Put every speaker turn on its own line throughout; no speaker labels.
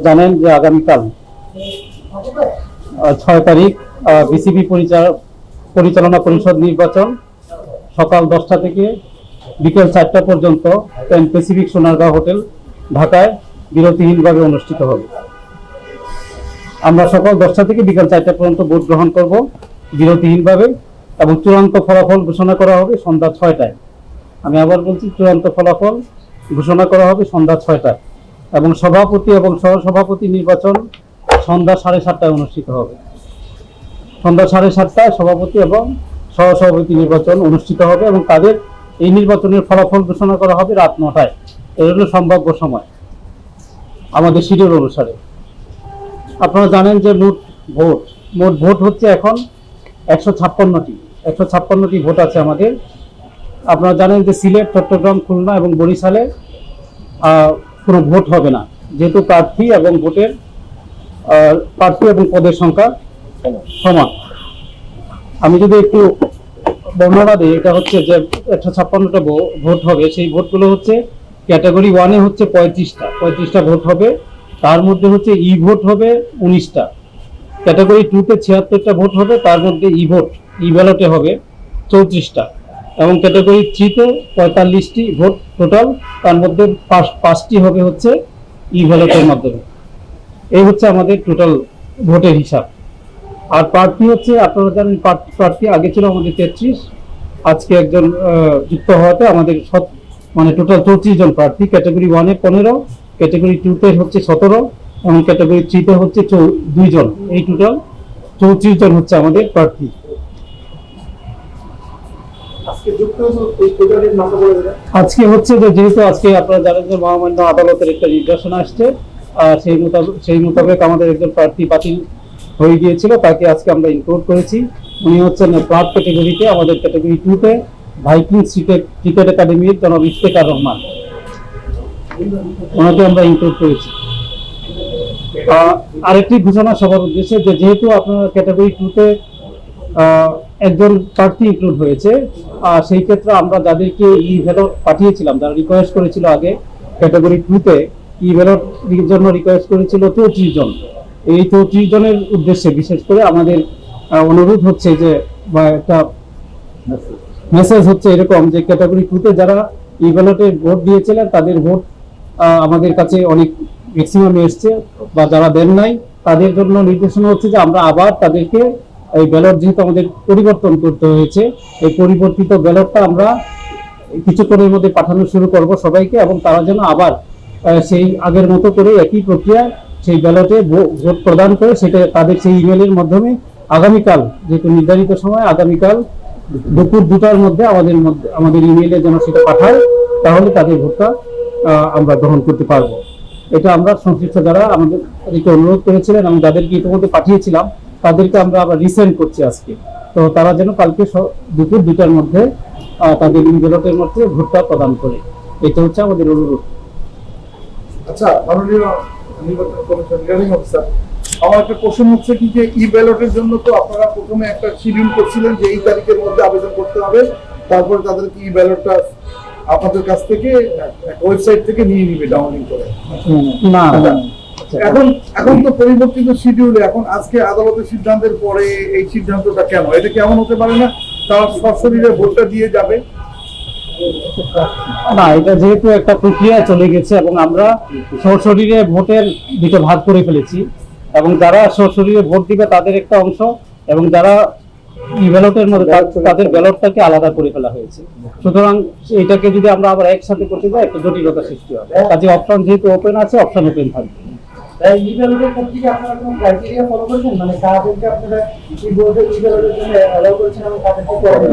জানেন যে আগামীকাল 6 তারিখ বিসিবি পরিচালনা পরিষদ নির্বাচন সকাল 10টা থেকে বিকেল 4টা পর্যন্ত প্যান প্যাসিফিক সোনারগাঁও হোটেল ঢাকায় বিরতিহীনভাবে অনুষ্ঠিত হবে। আমরা সকাল 10টা থেকে বিকেল 4টা পর্যন্ত ভোট গ্রহণ করব বিরতিহীনভাবে, এবং চূড়ান্ত ফলাফল ঘোষণা করা হবে সন্ধ্যা 6টায়। আমি আবার বলছি, চূড়ান্ত ফলাফল ঘোষণা করা হবে সন্ধ্যা 6টায়, এবং সভাপতি এবং সহসভাপতি নির্বাচন সন্ধ্যা 7:30টায় অনুষ্ঠিত হবে। সন্ধ্যা 7:30টায় সভাপতি এবং সহসভাপতি নির্বাচন অনুষ্ঠিত হবে, এবং তাদের এই নির্বাচনের ফলাফল ঘোষণা করা হবে রাত 9টায়। এর হলো সম্ভাব্য সময় আমাদের শিডিউল অনুসারে। আপনারা জানেন যে মোট ভোট হচ্ছে এখন 156টি ভোট আছে আমাদের। আপনারা জানেন যে সিলেট, চট্টগ্রাম, খুলনা এবং বরিশালে কোনো ভোট হবে না, যেহেতু প্রার্থী এবং পদের সংখ্যা সমান। আমি যদি একটু বর্ণনা দিই, এটা হচ্ছে যে 156টা ভোট হবে। সেই ভোটগুলো হচ্ছে ক্যাটাগরি 1-এ হচ্ছে 35টা ভোট হবে, তার মধ্যে হচ্ছে ই ভোট হবে 19টা। ক্যাটাগরি 2-তে 76টা ভোট হবে, তার মধ্যে ই ব্যালটে হবে 34টা, এবং ক্যাটাগরি 3-তে 45টি ভোট টোটাল, তার মধ্যে 5টি হবে হচ্ছে ই ব্যালটের মাধ্যমে। এই হচ্ছে আমাদের টোটাল ভোটের হিসাব। আর প্রার্থী হচ্ছে, আপনারা জানেন প্রার্থী আগে ছিল আমাদের 33, আজকে একজন যুক্ত হওয়াতে আমাদের মানে টোটাল 34 জন প্রার্থী। ক্যাটাগরি 1-এ 15, ক্যাটাগরি 2-তে হচ্ছে 17, এবং ক্যাটাগরি 3-তে হচ্ছে 2 জন। এই টোটাল 34 জন হচ্ছে আমাদের প্রার্থী। আজকে হচ্ছে যে, যেহেতু আজকে আপনারা জানেন যে মহামান্য আদালতের একটা নির্দেশনা আসছে, সেই মোতাবেক আমাদের একজন প্রার্থী বাতিল হয়ে গিয়েছিল, তাকে আজকে আমরা ইনক্লুড করেছি। উনি হচ্ছেন প্রার্থী ক্যাটাগরিতে, আমাদের ক্যাটাগরি 2-তে ভাইকিংস ক্রিকেট একাডেমির জনাব ইফতেখার রহমান, ওনাকে আমরা ইনক্লুড করেছি। আরেকটি ঘোষণা সবার উদ্দেশ্যে, যে যেহেতু আপনার ক্যাটাগরি 2-তে একজন প্রার্থী ইনক্লুড হয়েছে, সেই ক্ষেত্রে আমরা যাদেরকে ই ব্যালট পাঠিয়েছিলাম, যারা রিকোয়েস্ট করেছিল আগে ক্যাটাগরি 2-তে ই ব্যালট জন্য রিকোয়েস্ট করেছিল 34 জন। এই 34 জনের উদ্দেশ্যে বিশেষ করে আমাদের অনুরোধ হচ্ছে যে, বা একটা মেসেজ হচ্ছে এরকম, যে ক্যাটাগরি 2-তে যারা ই ব্যালটে ভোট দিয়েছিলেন তাদের ভোট আমাদের কাছে অনেক ম্যাক্সিমাম এসছে, বা যারা দেন নাই তাদের জন্য নির্দেশনা হচ্ছে যে আমরা আবার তাদেরকে এই ব্যালট, যেহেতু আমাদের পরিবর্তন করতে হয়েছে, এই পরিবর্তিত ব্যালটটা আমরা কিছুক্ষণের মধ্যে পাঠানো শুরু করব সবাইকে, এবং তারা যেন আবার সেই আগের মতো করে একই প্রক্রিয়া সেই ব্যালটে ভোট প্রদান করে সেটা তাদের সেই ইমেলের মাধ্যমে আগামীকাল, যেহেতু নির্ধারিত সময় আগামীকাল দুপুর 2টার মধ্যে আমাদের ইমেইলে যেন সেটা পাঠায়, তাহলে তাদের ভোটটা আমরা গ্রহণ করতে পারবো। এটা আমরা সংশ্লিষ্ট যারা আমাদেরকে অনুরোধ করেছিলেন এবং যাদেরকে ইতিমধ্যে পাঠিয়েছিলাম তাদেরকে আমরা আবার রিসেন্ড করছি আজকে, তো তারা যেন কালকে দুপুর 2টার মধ্যে তাদের ব্যালটের মধ্যে ভোটটা প্রদান করে। এটা হচ্ছে আমাদের অনুরোধ।
আচ্ছা, মাননীয় নির্বাচন কমিশন রিটার্নিং অফিসার, আমার একটা প্রশ্ন হচ্ছে কি, যে ই ব্যালটের জন্য তো আপনারা প্রথমে একটা শিডিউল করছিলেন যে এই তারিখের মধ্যে আবেদন করতে হবে, তারপরে তাদেরকে ই ব্যালটটা আপনাদের কাছ থেকে ওয়েবসাইট থেকে নিয়ে নিবে ডাউনলোড করে।
না,
এখন তো পরিবর্তিত শিডিউলে, এখন আজকে আদালতের সিদ্ধান্তের পরে এই সিদ্ধান্তটা কেন? এটা কেমন হতে পারে না তারা সরাসরি ভোটটা দিয়ে যাবে?
না, এটা যেহেতু একটা প্রক্রিয়া চলে গেছে, এবং আমরা সশরীরে ভোটের দিকে ভাগ করে ফেলেছি, এবং যারা সশরীরে ভোট দিবে তাদের একটা অংশ, এবং যারা ই ব্যালটের মধ্যে তাদের ব্যালটটাকে আলাদা করে ফেলা হয়েছে। সুতরাং এটাকে যদি আমরা আবার একসাথে করতে যাই, একটা জটিলতা সৃষ্টি হবে। কাজে অপশন যেহেতু ওপেন আছে, অপশন ওপেন থাকবে।
ই ব্যালটের ক্ষেত্রে কি আপনারা কোনো ক্রাইটেরিয়া ফলো করেছেন, মানে কাদেরকে আপনারা ই ব্যালটের জন্য অ্যালাউ করেছেন এবং কাদেরকে করেন?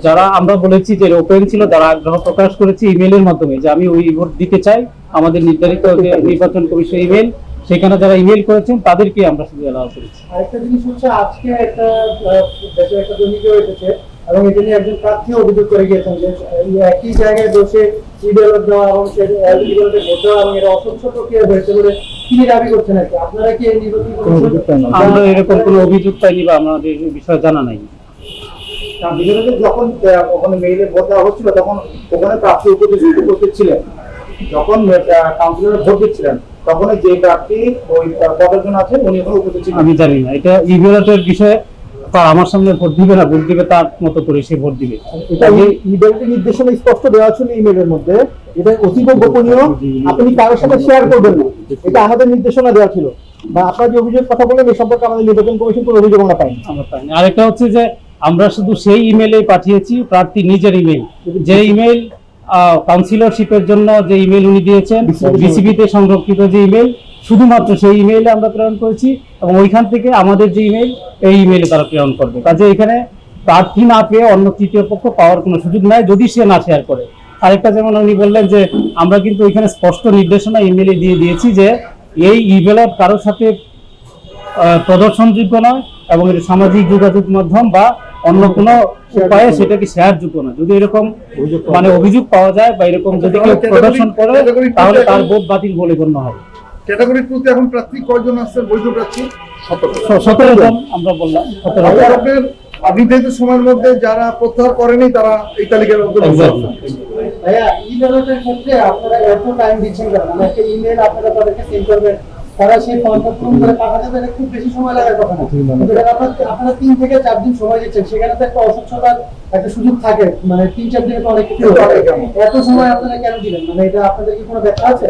যারা আমরা বলেছি যে ওপেন ছিল, যারা আগ্রহ প্রকাশ করেছে ইমেলের মাধ্যমে যে আমি ওই ভোট দিতে চাই, আমাদের নির্ধারিত নির্বাচন কমিশন ইমেল, সেখানে যারা ইমেল করেছেন তাদেরকে আমরা শুধু অ্যালাউ করেছি।
আরেকটা জিনিস হচ্ছে, আজকে একটা দেশে একটা দুর্নীতি হয়েছে, এবং এটা নিয়ে একজন প্রার্থী অভিযোগ করে গিয়েছেন যে একই জায়গায় বসে ই ব্যালট দেওয়া এবং ই ব্যালটে ভোট দেওয়া, এবং এটা অস্বচ্ছ প্রক্রিয়া হয়েছে বলে তিনি দাবি করছেন। আর কি আপনারা কি এই নির্বাচন কমিশন?
আমরা এরকম কোনো অভিযোগ পাইনি বা আমাদের বিষয়ে জানা নাই।
যখন ওখানে মেইলে ভোট দেওয়া হচ্ছিল, তখন ওখানে প্রার্থী উপস্থিত ছিলেন, যখন কাউন্সিলর ভোট দিচ্ছিলেন
তখন যে প্রার্থী ওই পদের জন্য আছে উনি এখন উপস্থিত ছিলেন।
আমি জানি না, এটা ই ব্যালটের বিষয়ে তার আমার সামনে ভোট দিবে না, ভোট দিবে তার মতো করে সে ভোট দিবে।
এটা ইমেলের নির্দেশনা স্পষ্ট দেওয়া ছিল ইমেলের মধ্যে, এটা অতীব গোপনীয়, আপনি কারোর সাথে শেয়ার করবেন না, এটা আমাদের নির্দেশনা দেওয়া ছিল। বা আপনার যে অভিযোগ কথা বলেন এই সম্পর্কে আমাদের নির্বাচন কমিশন কোনো অভিযোগ আমরা পাইনি।
আমরা পাইনি। আরেকটা হচ্ছে যে আমরা শুধু সেই ইমেলে পাঠিয়েছি প্রার্থী নিজের ইমেল, যে ইমেল কাউন্সিলরশিপের জন্য যে ইমেল উনি দিয়েছেন, বিসিবিতে সংরক্ষিত যে ইমেল, শুধুমাত্র সেই ইমেইলে আমরা প্রেরণ করেছি এবং ওইখান থেকে আমাদের যে ইমেল এই ইমেইলে তারা প্রেরণ করবে। কাজে এখানে প্রার্থী না পেয়ে অন্য তৃতীয় পক্ষ পাওয়ার কোনো সুযোগ নাই যদি সে না শেয়ার করে। আরেকটা যেমন উনি বললেন যে আমরা কিন্তু ওইখানে স্পষ্ট নির্দেশনা ইমেইলে দিয়ে দিয়েছি যে এই ইমেইল কারোর সাথে প্রদর্শনযোগ্য নয় এবং এটা সামাজিক যোগাযোগ মাধ্যম বা অন্য কোনো উপায়ে সেটাকে শেয়ারযোগ্য না। যদি এরকম মানে অভিযোগ পাওয়া যায় বা এরকম যদি কেউ প্রদর্শন করে তাহলে তার ভোট বাতিল বলে গণ্য হয়।
ক্যাটাগরি 2 তে এখন প্রার্থী কয়জন আসছেন বৈধ প্রার্থী?
17 জন আমরা বললাম। 17 জন।
আপনাদের নির্ধারিত সময়ের মধ্যে যারা প্রত্যাহার করেনি তারা এই তালিকার অন্তর্ভুক্ত
Exactly.
আছেন।
ভাইয়া ইমেলের ক্ষেত্রে আপনারা এত টাইম দিচ্ছেন কেন? মানে একটা ইমেল আপনারা তাদেরকে সেন্ড করবেন, তারা সেই ফর্মটা পূরণ করে পাঠাতে পারে, খুব বেশি সময় লাগার কথা না। কিন্তু এটা আপনারা 3 থেকে 4 দিন সময় দিচ্ছেন, সেখানে তো একটা অস্বচ্ছতার একটা সুযোগ থাকে, মানে 3-4 দিনে তো অনেক কিছু হয়। এত সময় আপনারা কেন দিলেন? মানে এটা আপনাদের কি কোনো ব্যাখ্যা আছে?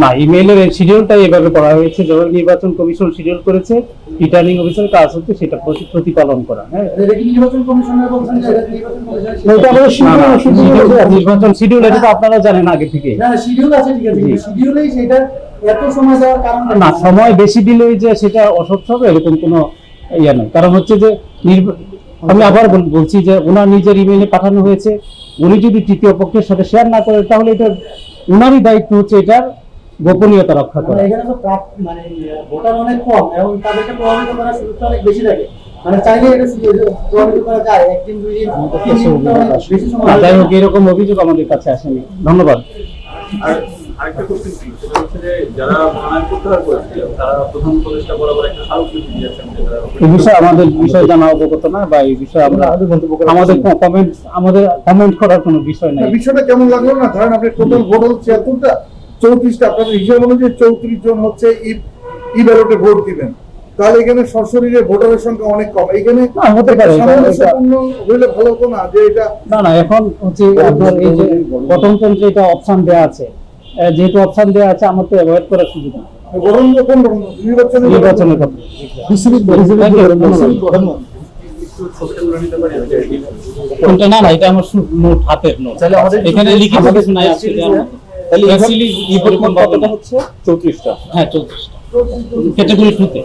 না, ইমেইলের শিডিউলটাই এভাবে করা হয়েছে, যেভাবে নির্বাচন কমিশন শিডিউল করেছে, রিটার্নিং অফিসারের কাজ হচ্ছে সেটা প্রতিপালন করা। হ্যাঁ,
এটা কি নির্বাচন কমিশনের বলছেন যে এটা নির্বাচন কমিশনের
এটা আমাদের
শিডিউল?
নির্বাচন শিডিউল, এটা তো আপনারা জানেন আগে থেকে।
না শিডিউল আছে, ঠিক আছে, শিডিউলেই সেটা এত সময় দেওয়ার কারণ
না, সময় বেশি দিলেই যে সেটা অস্বচ্ছ হবে এরকম কোনো ইয়ে নেই। কারণ হচ্ছে যে আমি আবার বলছি যে ওনার নিজের ইমেইলে পাঠানো হয়েছে, উনি যদি তৃতীয় পক্ষের সাথে শেয়ার না করেন তাহলে এটা উনারই দায়িত্ব হচ্ছে এটার গোপনীয়তা রক্ষা করা।
এখানে তো মানে ভোটার অনেক কম এবং তাদেরকে প্রভাবিত করার সুযোগটা অনেক বেশি থাকে, মানে চাইলে এটা প্রভাবিত করা যায়, 1 দিন 2 দিন 3 দিন বেশি সময়।
যাই হোক, এরকম অভিযোগ আমাদের কাছে আসেনি। ধন্যবাদ।
আর আরেকটা কোশ্চেন ছিল, সেটা হচ্ছে যে যারা মনোনয়ন প্রত্যাহার করেছিল তারা প্রধান উপদেষ্টা বরাবর একটা স্মারকলিপি দিয়েছেন যে
এই বিষয়ে আমাদের বিষয় জানা অবগত না, বা এই বিষয়ে আমরা আমাদের কমেন্ট করার কোনো বিষয় নাই।
বিষয়টা কেমন লাগলো না? ধরেন আপনি টোটাল ভোট হল 76টা, 34টা, আপনাদের হিসাব অনুযায়ী 34 জন হচ্ছে ই ব্যালটে ভোট দিবেন, তাহলে এখানে সশরীরে ভোটারের সংখ্যা অনেক কম। এখানে
হতে পারে
সামঞ্জস্যপূর্ণ হইলে ভালো হতো না যে এটা
না, এখন হচ্ছে আপনার এই যে গঠনতন্ত্রে এটা অপশন দেওয়া আছে, যেহেতু অপশন দেওয়া আছে আমার তো অ্যাভয়েড করার সুযোগ নেই। নির্বাচনের কথা কোনটা? না, এটা আমার নোট, হাতের নোট, এখানে লিখিত কিছু নাই আজকে দেওয়ার মতো।
তাহলে ই ভোট কতটা হচ্ছে? 34টা।
হ্যাঁ, 34টা ক্যাটাগরি 2 তে।